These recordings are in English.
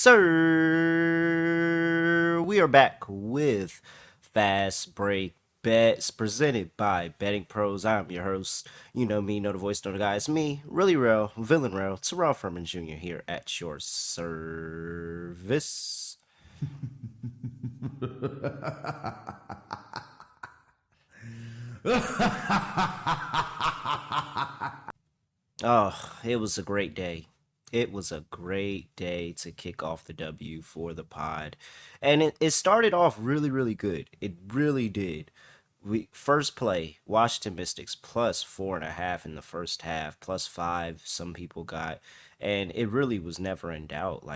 sir. We are back with Fast Break Bets presented by Betting Pros. I'm your host. You know me, know the voice, know the guy. It's me, really real, villain real, Terrell Furman Jr. here at your service. Oh, it was a great day. It was a great day to kick off the W for the pod. And it started off really, really good. It really did. We first play, Washington Mystics plus 4.5 in the first half, plus five, some people got. And it really was never in doubt.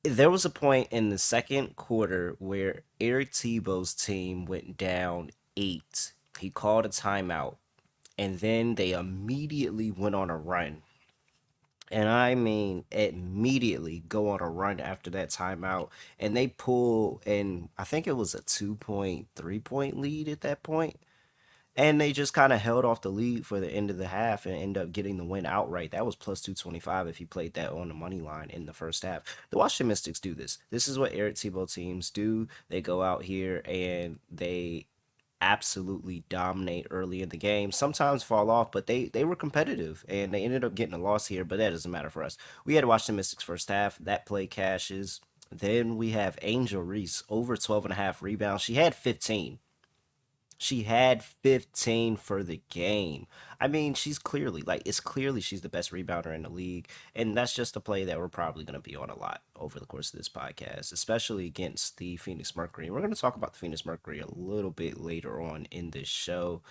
There was a point in the second quarter where Eric Tebow's team went down eight. He called a timeout and then they immediately went on a run. And I mean, immediately go on a run after that timeout. And they pull, and I think it was a 2 point, 3 point lead at that point. And they just kind of held off the lead for the end of the half and end up getting the win outright. That was plus 225 if you played that on the money line in the first half. The Washington Mystics do this. This is what Eric Tebow teams do. They go out here and they absolutely dominate early in the game. Sometimes fall off, but they were competitive and they ended up getting a loss here, but that doesn't matter for us. We had to watch the Mystics first half. That play cashes. Then we have Angel Reese over 12 and a half rebounds. She had 15. She had 15 for the game. I mean, she's clearly, it's clearly she's the best rebounder in the league. And that's just a play that we're probably going to be on a lot over the course of this podcast, especially against the Phoenix Mercury. We're going to talk about the Phoenix Mercury a little bit later on in this show.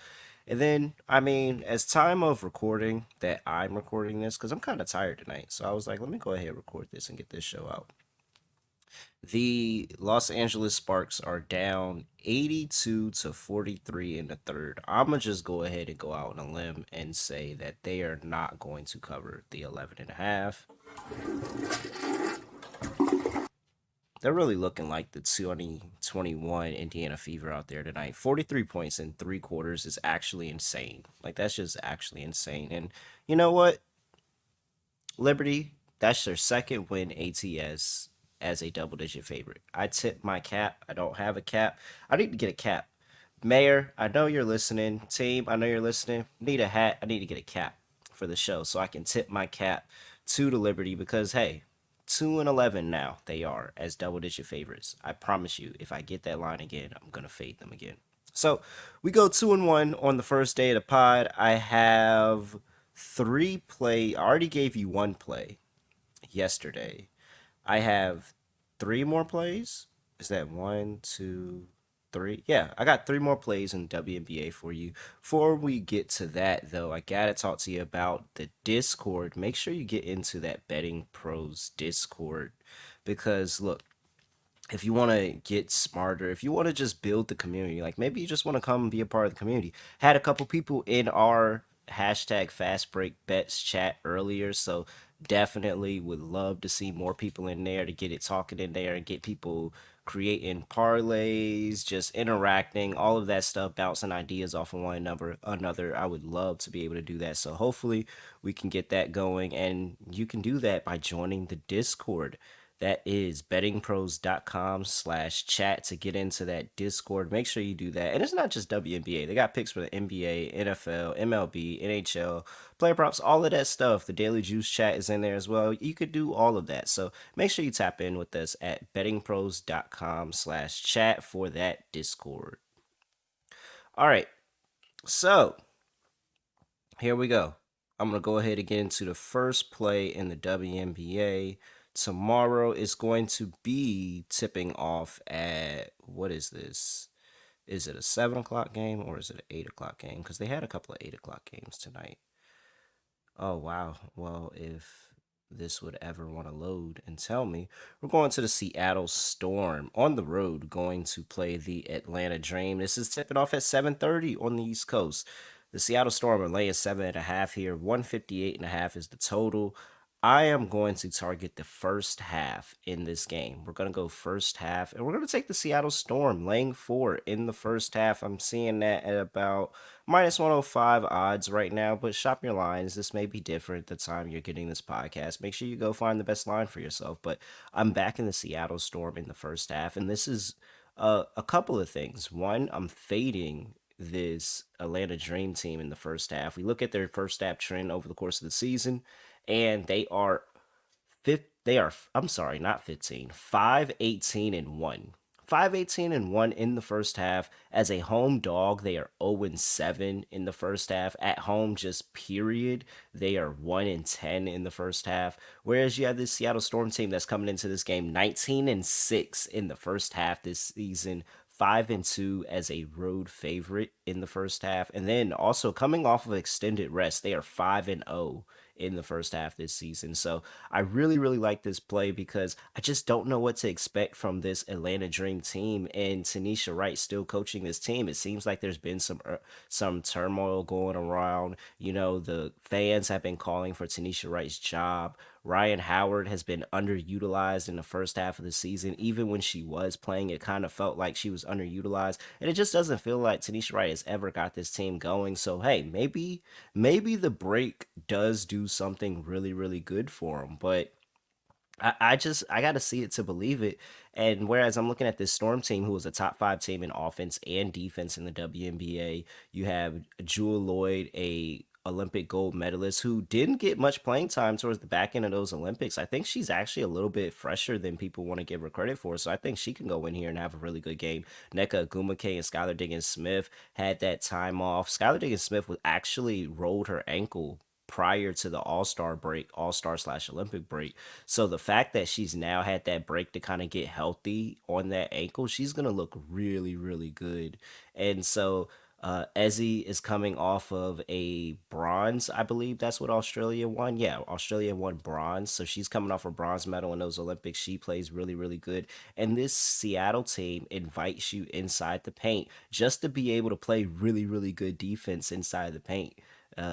And then, I mean, as time of recording that I'm recording this, because I'm kind of tired tonight. So I was like, let me go ahead and record this and get this show out. The Los Angeles Sparks are down 82 to 43 in the third. I'm going to just go ahead and go out on a limb and say that they are not going to cover the 11 and a half. They're really looking like the 2021 Indiana Fever out there tonight. 43 points in three quarters is actually insane. That's just actually insane. And you know what? Liberty, that's their second win ATS as a double digit favorite. I tip my cap. I don't have a cap. I need to get a cap. Mayor, I know you're listening. Team, I know you're listening. Need a hat. I need to get a cap for the show so I can tip my cap to the Liberty because, hey, 2-11 now they are as double digit favorites. I promise you, if I get that line again, I'm going to fade them again. So we go 2-1 on the first day of the pod. I have three play. I already gave you one play yesterday. I have three more plays. Is that one, two, three? Yeah, I got three more plays in WNBA for you. Before we get to that, though, I gotta talk to you about the Discord. Make sure you get into that Betting Pros Discord because look, if you want to get smarter, if you want to just build the community, like maybe you just want to come and be a part of the community. Had a couple people in our hashtag fast break bets chat earlier, so definitely would love to see more people in there to get it talking in there and get people creating parlays, just interacting, all of that stuff, bouncing ideas off of one another. I would love to be able to do that. So hopefully we can get that going and you can do that by joining the Discord. That is bettingpros.com/chat to get into that Discord. Make sure you do that. And it's not just WNBA. They got picks for the NBA, NFL, MLB, NHL, player props, all of that stuff. The Daily Juice chat is in there as well. You could do all of that. So make sure you tap in with us at bettingpros.com/chat for that Discord. All right. So here we go. I'm going to go ahead and get into the first play in the WNBA. Tomorrow is going to be tipping off at, what is this? Is it a 7 o'clock game or is it an 8 o'clock game? Because they had a couple of 8 o'clock games tonight. Oh, wow. Well, if this would ever want to load and tell me, we're going to the Seattle Storm on the road, going to play the Atlanta Dream. This is tipping off at 7:30 on the East Coast. The Seattle Storm are laying 7.5 here. 158.5 is the total. I am going to target the first half in this game. We're going to go first half, and we're going to take the Seattle Storm, laying 4 in the first half. I'm seeing that at about minus 105 odds right now, but shop your lines. This may be different the time you're getting this podcast. Make sure you go find the best line for yourself. But I'm back in the Seattle Storm in the first half, and this is a couple of things. One, I'm fading this Atlanta Dream team in the first half. We look at their first half trend over the course of the season, and they are, I'm sorry, not 15, 5-18-1. 5-18-1 in the first half. As a home dog, they are 0-7 in the first half. At home, just period, they are 1-10 in the first half. Whereas you have this Seattle Storm team that's coming into this game 19-6 in the first half this season. 5-2 as a road favorite in the first half. And then also coming off of extended rest, they are 5-0 in the first half this season. So I really, really like this play because I just don't know what to expect from this Atlanta Dream team. And Tanisha Wright still coaching this team. It seems like there's been some turmoil going around. You know, the fans have been calling for Tanisha Wright's job. Ryan Howard has been underutilized in the first half of the season. Even when she was playing, it kind of felt like she was underutilized. And it just doesn't feel like Tanisha Wright has ever got this team going. So, hey, maybe the break does do something really, really good for him. But I got to see it to believe it. And whereas I'm looking at this Storm team, who was a top 5 team in offense and defense in the WNBA, you have Jewel Lloyd, a Olympic gold medalist who didn't get much playing time towards the back end of those Olympics. I think she's actually a little bit fresher than people want to give her credit for. So I think she can go in here and have a really good game. Nneka Ogwumike and Skylar Diggins Smith had that time off. Skylar Diggins Smith was actually rolled her ankle prior to the All-Star break, All-Star slash Olympic break. So the fact that she's now had that break to kind of get healthy on that ankle, she's gonna look really, really good. And so Ezzy is coming off of a bronze, I believe that's what Australia won. Yeah, Australia won bronze. So she's coming off a bronze medal in those Olympics. She plays really, really good. And this Seattle team invites you inside the paint just to be able to play really, really good defense inside the paint.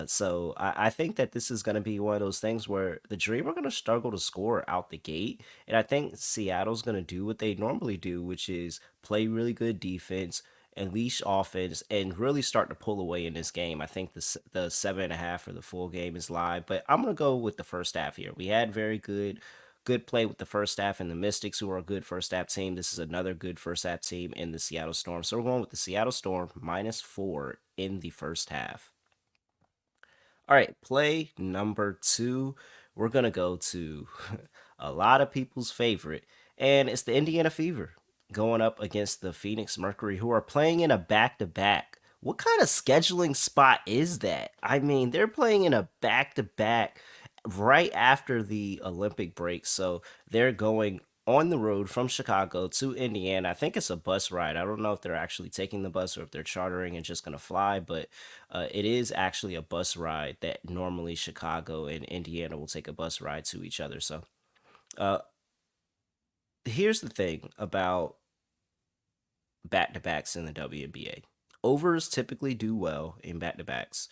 So I think that this is going to be one of those things where the Dream are going to struggle to score out the gate, and I think Seattle's going to do what they normally do, which is play really good defense, unleash offense, and really start to pull away in this game. I think the 7.5 for the full game is live, but I'm going to go with the first half here. We had very good play with the first half and the Mystics, who are a good first half team. This is another good first half team in the Seattle Storm. So we're going with the Seattle Storm -4 in the first half. All right, play number 2. We're going to go to a lot of people's favorite, and it's the Indiana Fever going up against the Phoenix Mercury, who are playing in a back to back. What kind of scheduling spot is that? I mean, they're playing in a back to back right after the Olympic break. So they're going on the road from Chicago to Indiana. I think it's a bus ride. I don't know if they're actually taking the bus or if they're chartering and just going to fly, but it is actually a bus ride that normally Chicago and Indiana will take a bus ride to each other. So uh, here's the thing about back to backs in the WNBA. Overs typically do well in back to backs.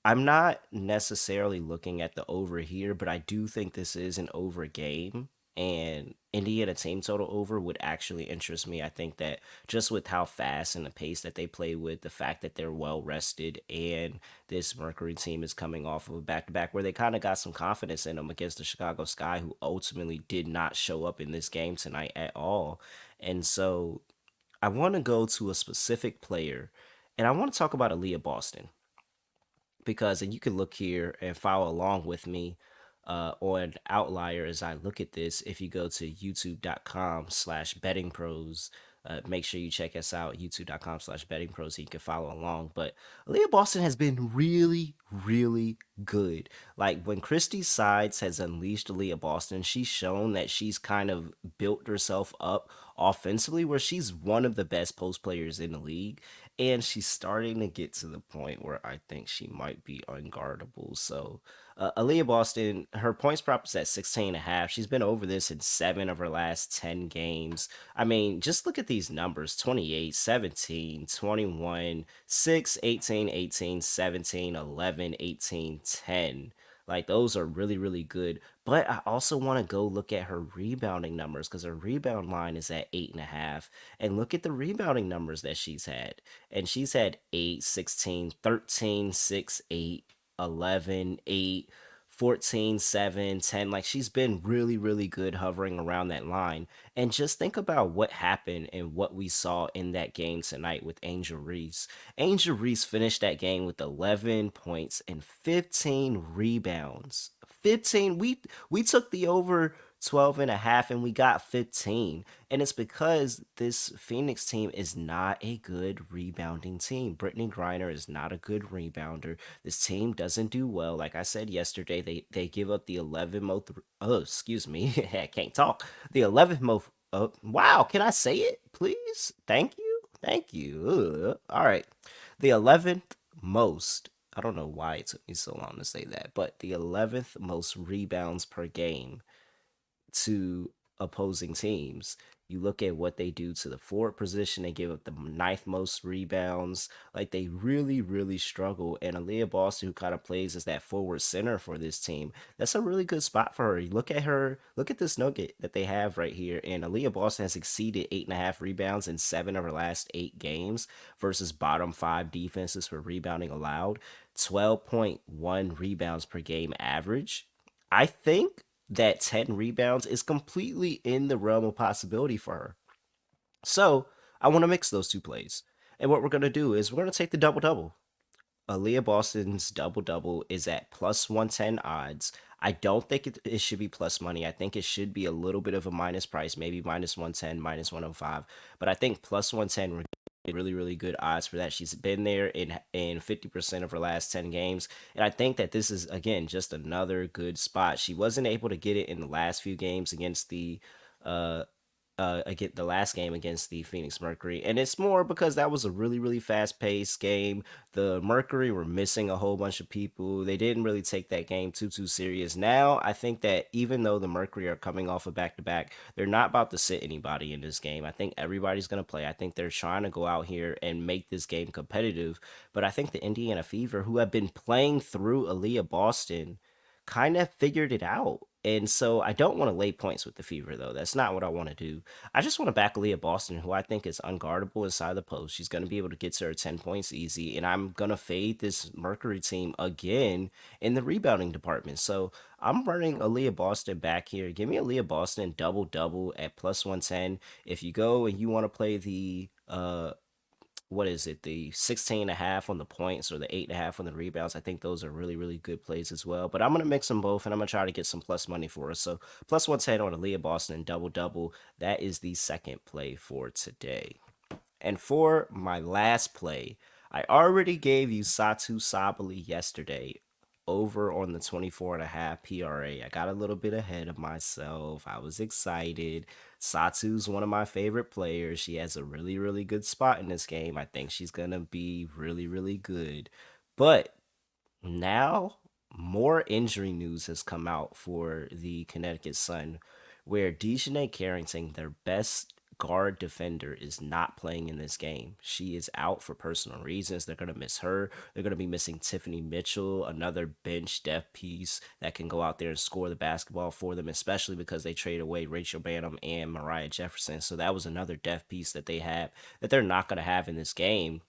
I'm not necessarily looking at the over here, but I do think this is an over game. And Indiana team total over would actually interest me. I think that just with how fast and the pace that they play with, the fact that they're well rested, and this Mercury team is coming off of a back to back where they kind of got some confidence in them against the Chicago Sky, who ultimately did not show up in this game tonight at all. And so I want to go to a specific player, and I want to talk about Aliyah Boston because, and you can look here and follow along with me on Outlier as I look at this. If you go to youtube.com/bettingpros, make sure you check us out, youtube.com/bettingpros, so you can follow along. But Aliyah Boston has been really, really good. Like when Christy Sides has unleashed Aliyah Boston, she's shown that she's kind of built herself up offensively, where she's one of the best post players in the league. And she's starting to get to the point where I think she might be unguardable. So Aliyah Boston, her points prop is at 16 and a half. She's been over this in 7 of her last 10 games. I mean, just look at these numbers: 28, 17, 21, 6, 18, 18, 17, 11, 18, 10. Like those are really, really good. But I also want to go look at her rebounding numbers because her rebound line is at 8.5. And look at the rebounding numbers that she's had. And she's had 8, 16, 13, 6, 8, 11, 8, 14, 7, 10. Like she's been really, really good hovering around that line. And just think about what happened and what we saw in that game tonight with Angel Reese. Angel Reese finished that game with 11 points and 15 rebounds. 15. We took the over 12 and a half and we got 15. And it's because this Phoenix team is not a good rebounding team. Brittany Griner is not a good rebounder. This team doesn't do well. Like I said yesterday, they give up the 11th most. Oh, excuse me. I can't talk. The 11th most. Oh, wow. Can I say it, please? Thank you. Thank you. All right. The 11th most. I don't know why it took me so long to say that, but the 11th most rebounds per game to opposing teams. You look at what they do to the forward position, they give up the ninth most rebounds. Like they really, really struggle. And Aliyah Boston, who kind of plays as that forward center for this team, that's a really good spot for her. You look at her, look at this nugget that they have right here. And Aliyah Boston has exceeded 8.5 rebounds in 7 of her last 8 games versus bottom 5 defenses for rebounding allowed. 12.1 rebounds per game average. I think that 10 rebounds is completely in the realm of possibility for her. So I want to mix those two plays. And what we're going to do is we're going to take the double double. Aliyah Boston's double double is at plus 110 odds. I don't think it should be plus money. I think it should be a little bit of a minus price, maybe minus 110, minus 105. But I think plus 110 really, really good odds for that. She's been there in 50% of her last 10 games. And I think that this is, again, just another good spot. She wasn't able to get it in the last few games against uh, again the last game against the Phoenix Mercury, and it's more because that was a really really fast paced game. The Mercury were missing a whole bunch of people. They didn't really take that game too serious. Now I think that even though the Mercury are coming off a back to back, they're not about to sit anybody in this game. I think everybody's gonna play. I think they're trying to go out here and make this game competitive. But I think the Indiana Fever, who have been playing through Aliyah Boston, kind of figured it out. And so I don't want to lay points with the Fever, though. That's not what I want to do. I just want to back Aliyah Boston, who I think is unguardable inside the post. She's going to be able to get to her 10 points easy. And I'm going to fade this Mercury team again in the rebounding department. So I'm running Aliyah Boston back here. Give me Aliyah Boston double double at plus 110. If you go and you want to play the what is it, the 16 and a half on the points or the 8.5 on the rebounds, I think those are really really good plays as well. But I'm gonna mix them both and I'm gonna try to get some plus money for us. So plus 110 on Aliyah Boston and double double. That is the second play for today. And for my last play, I already gave you Satu Sabali yesterday over on the 24 and a half PRA. I got a little bit ahead of myself. I was excited. Satu's one of my favorite players. She has a really, really good spot in this game. I think she's going to be really, really good. But now more injury news has come out for the Connecticut Sun, where Dejanay Carrington, their best guard defender, is not playing in this game. She is out for personal reasons. They're going to miss her. They're going to be missing Tiffany Mitchell, another bench depth piece that can go out there and score the basketball for them, especially because they trade away Rachel Banham and Mariah Jefferson. So that was another depth piece that they have that they're not going to have in this game.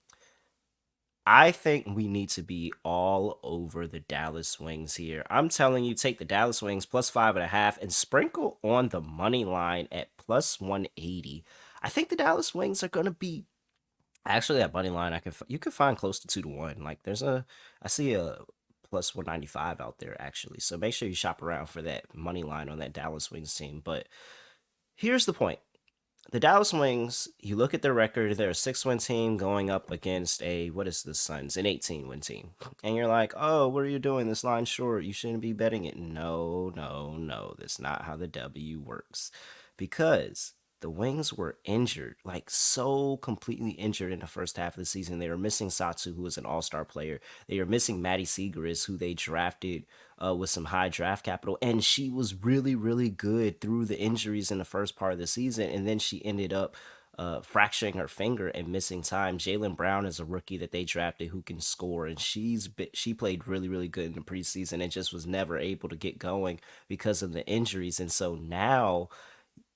I think we need to be all over the Dallas Wings here. I'm telling you, take the Dallas Wings plus 5.5 and sprinkle on the money line at plus 180. I think the Dallas Wings are going to be actually that money line. You can find close to 2 to 1. Like I see a plus 195 out there actually. So make sure you shop around for that money line on that Dallas Wings team. But here's the point: the Dallas Wings, you look at their record, they're a 6-win team going up against what is the Suns, an 18-win team. And you're like, oh, what are you doing? This line's short. You shouldn't be betting it. No, no, no. That's not how the W works. Because the Wings were injured, like so completely injured in the first half of the season. They were missing Satsu, who was an all-star player. They were missing Maddie Segaris, who they drafted with some high draft capital. And she was really, really good through the injuries in the first part of the season. And then she ended up fracturing her finger and missing time. Jalen Brown is a rookie that they drafted who can score, and she played really really good in the preseason and just was never able to get going because of the injuries. And so now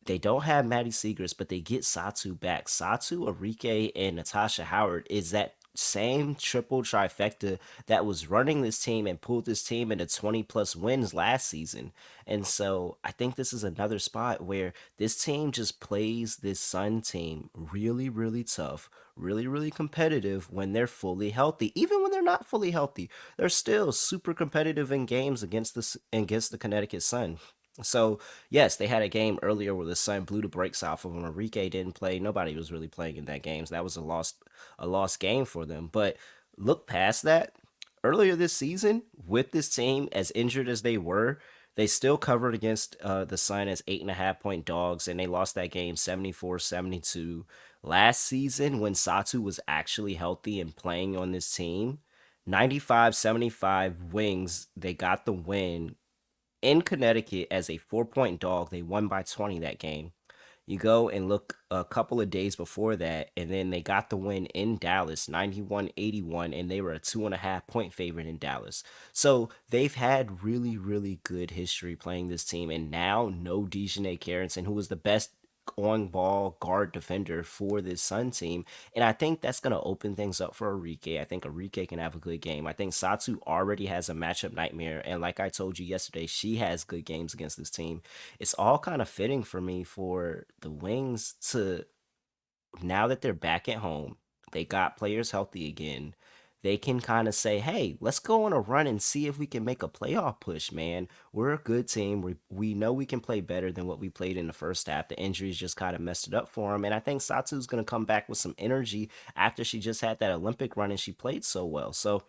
they don't have Maddie Seegers, but they get Satu back. Satu, Arike, and Natasha Howard is that same triple trifecta that was running this team and pulled this team into 20 plus wins last season. And so I think this is another spot where this team just plays this Sun team really, really tough, really, really competitive when they're fully healthy. Even when they're not fully healthy, they're still super competitive in games against the Connecticut Sun. So yes, they had a game earlier where the Sun blew the brakes off of them. Enrique didn't play. Nobody was really playing in that game. So that was a lost game for them. But look past that. Earlier this season, with this team as injured as they were, they still covered against the Sun as 8.5 point dogs, and they lost that game 74-72. Last season, when Satu was actually healthy and playing on this team, 95-75 Wings, they got the win in Connecticut as a 4 point dog. They won by 20 that game. You go and look a couple of days before that, and then they got the win in Dallas, 91-81, and they were a 2.5 point favorite in Dallas. So they've had really, really good history playing this team, and now no Dejanay Carrington, who was the best on ball guard defender for this Sun team. And I think that's going to open things up for Arike. I think Arike can have a good game. I think Satu already has a matchup nightmare. And like I told you yesterday, she has good games against this team. It's all kind of fitting for me for the Wings to, now that they're back at home, they got players healthy again. They can kind of say, hey, let's go on a run and see if we can make a playoff push, man. We're a good team. We know we can play better than what we played in the first half. The injuries just kind of messed it up for him. And I think Satu's going to come back with some energy after she just had that Olympic run and she played so well. So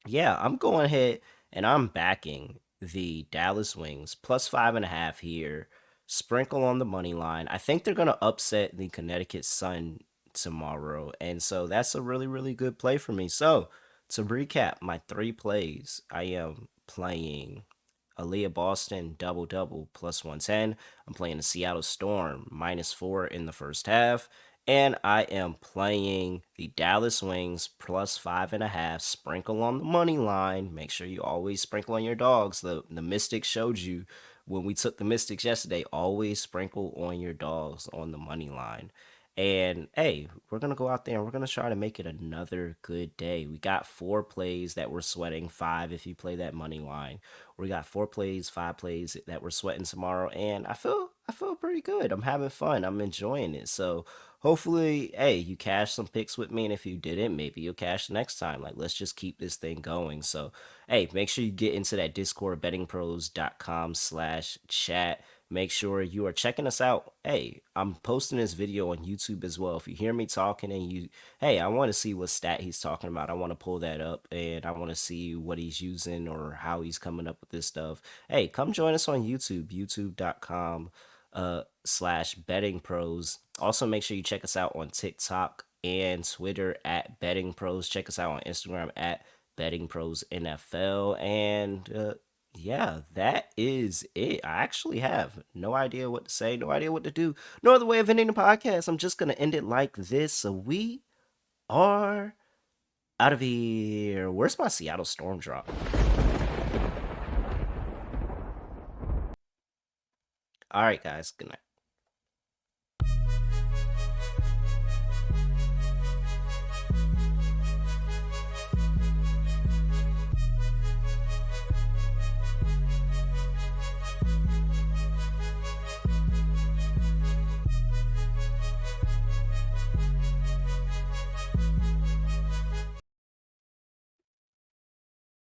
yeah, I'm going ahead and I'm backing the Dallas Wings plus 5.5 here. Sprinkle on the money line. I think they're gonna upset the Connecticut Sun tomorrow, and so that's a really really good play for me. So to recap my three plays, I am playing Aliyah Boston double double plus 110. I'm playing the Seattle Storm -4 in the first half. And I am playing the Dallas Wings plus 5.5. Sprinkle on the money line. Make sure you always sprinkle on your dogs. The Mystics showed you when we took the Mystics yesterday. Always sprinkle on your dogs on the money line. And hey, we're gonna go out there and we're gonna try to make it another good day. We got 4 plays that we're sweating, 5 if you play that money line. We got 4 plays, 5 plays that we're sweating tomorrow, and I feel pretty good. I'm having fun. I'm enjoying it. So hopefully, hey, you cash some picks with me, and if you didn't, maybe you'll cash next time. Like, let's just keep this thing going. So hey, make sure you get into that Discord, bettingpros.com/chat. Make sure you are checking us out. Hey, I'm posting this video on YouTube as well. If you hear me talking and hey, I want to see what stat he's talking about. I want to pull that up and I want to see what he's using or how he's coming up with this stuff. Hey, come join us on YouTube, youtube.com slash betting pros. Also, make sure you check us out on TikTok and Twitter at betting pros. Check us out on Instagram at betting pros NFL. And yeah, that is it. I actually have no idea what to say, no idea what to do, no other way of ending the podcast. I'm just gonna end it like this. So we are out of here. Where's my Seattle Storm drop? All right, guys. Good night.